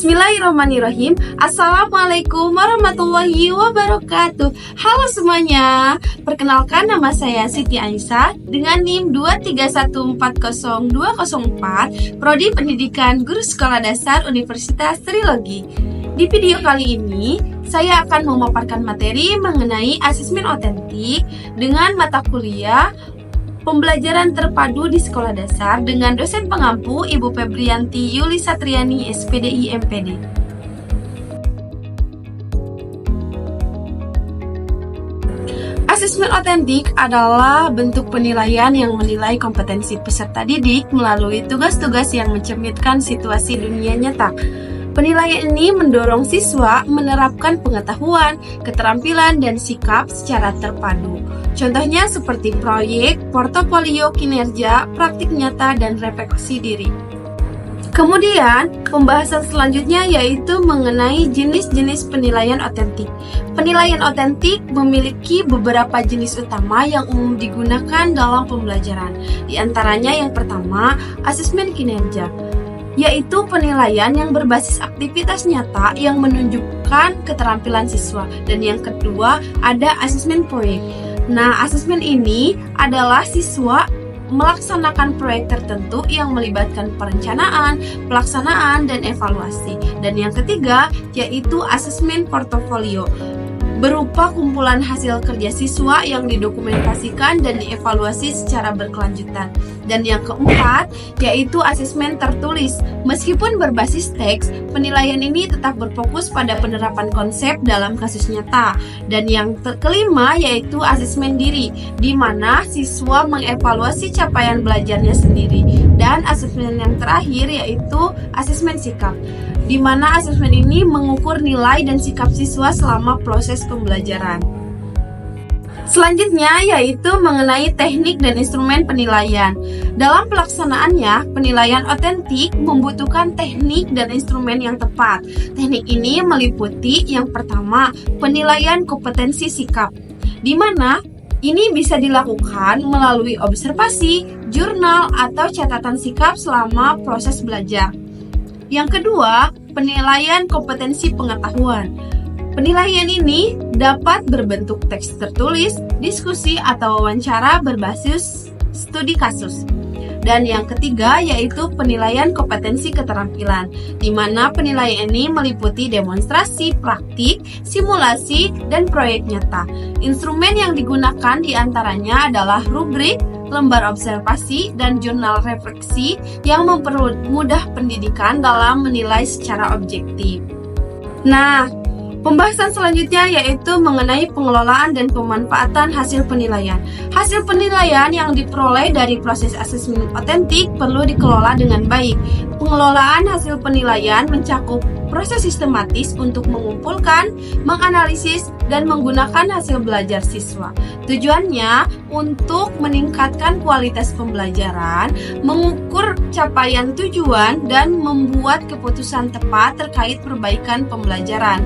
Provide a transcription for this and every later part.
Bismillahirrahmanirrahim. Assalamualaikum warahmatullahi wabarakatuh. Halo semuanya, perkenalkan nama saya Siti Aisyah dengan NIM 231402004, Prodi Pendidikan Guru Sekolah Dasar Universitas Trilogi. Di video kali ini, saya akan memaparkan materi mengenai asesmen otentik dengan mata kuliah Pembelajaran terpadu di sekolah dasar dengan dosen pengampu Ibu Febrianti Yuli Satriani, SPDI MPD. Asesmen otentik adalah bentuk penilaian yang menilai kompetensi peserta didik melalui tugas-tugas yang mencerminkan situasi dunia nyata. Penilaian ini mendorong siswa menerapkan pengetahuan, keterampilan, dan sikap secara terpadu. Contohnya seperti proyek, portofolio kinerja, praktik nyata, dan refleksi diri. Kemudian, pembahasan selanjutnya yaitu mengenai jenis-jenis penilaian otentik. Penilaian otentik memiliki beberapa jenis utama yang umum digunakan dalam pembelajaran. Di antaranya yang pertama, asesmen kinerja, yaitu penilaian yang berbasis aktivitas nyata yang menunjukkan keterampilan siswa. Dan yang kedua, ada asesmen proyek. Nah, asesmen ini adalah siswa melaksanakan proyek tertentu yang melibatkan perencanaan, pelaksanaan, dan evaluasi. Dan yang ketiga, yaitu asesmen portofolio, berupa kumpulan hasil kerja siswa yang didokumentasikan dan dievaluasi secara berkelanjutan. Dan yang keempat, yaitu asesmen tertulis. Meskipun berbasis teks, penilaian ini tetap berfokus pada penerapan konsep dalam kasus nyata. Dan yang kelima, yaitu asesmen diri, di mana siswa mengevaluasi capaian belajarnya sendiri. Dan asesmen yang terakhir, yaitu asesmen sikap, di mana asesmen ini mengukur nilai dan sikap siswa selama proses pembelajaran. Selanjutnya yaitu mengenai teknik dan instrumen penilaian. Dalam pelaksanaannya, penilaian otentik membutuhkan teknik dan instrumen yang tepat. Teknik ini meliputi yang pertama, penilaian kompetensi sikap, di mana ini bisa dilakukan melalui observasi, jurnal, atau catatan sikap selama proses belajar. Yang kedua, penilaian kompetensi pengetahuan. Penilaian ini dapat berbentuk teks tertulis, diskusi, atau wawancara berbasis studi kasus. Dan yang ketiga yaitu penilaian kompetensi keterampilan, di mana penilaian ini meliputi demonstrasi, praktik, simulasi, dan proyek nyata. Instrumen yang digunakan diantaranya adalah rubrik, lembar observasi, dan jurnal refleksi yang mempermudah pendidikan dalam menilai secara objektif. Nah, pembahasan selanjutnya yaitu mengenai pengelolaan dan pemanfaatan hasil penilaian. Hasil penilaian yang diperoleh dari proses asesmen otentik perlu dikelola dengan baik. Pengelolaan hasil penilaian mencakup proses sistematis untuk mengumpulkan, menganalisis, dan menggunakan hasil belajar siswa. Tujuannya untuk meningkatkan kualitas pembelajaran, mengukur capaian tujuan, dan membuat keputusan tepat terkait perbaikan pembelajaran.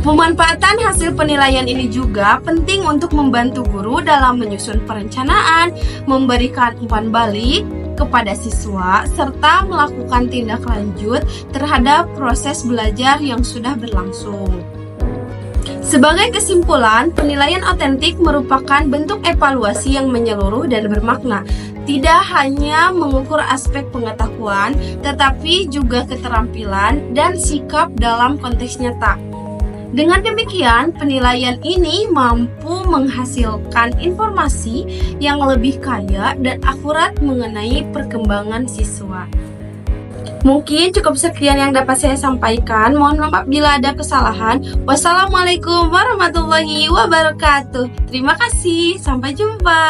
Pemanfaatan hasil penilaian ini juga penting untuk membantu guru dalam menyusun perencanaan, memberikan umpan balik kepada siswa, serta melakukan tindak lanjut terhadap proses belajar yang sudah berlangsung. Sebagai kesimpulan, penilaian otentik merupakan bentuk evaluasi yang menyeluruh dan bermakna. Tidak hanya mengukur aspek pengetahuan, tetapi juga keterampilan dan sikap dalam konteks nyata. Dengan demikian, penilaian ini mampu menghasilkan informasi yang lebih kaya dan akurat mengenai perkembangan siswa. Mungkin cukup sekian yang dapat saya sampaikan. Mohon maaf bila ada kesalahan. Wassalamualaikum warahmatullahi wabarakatuh. Terima kasih. Sampai jumpa.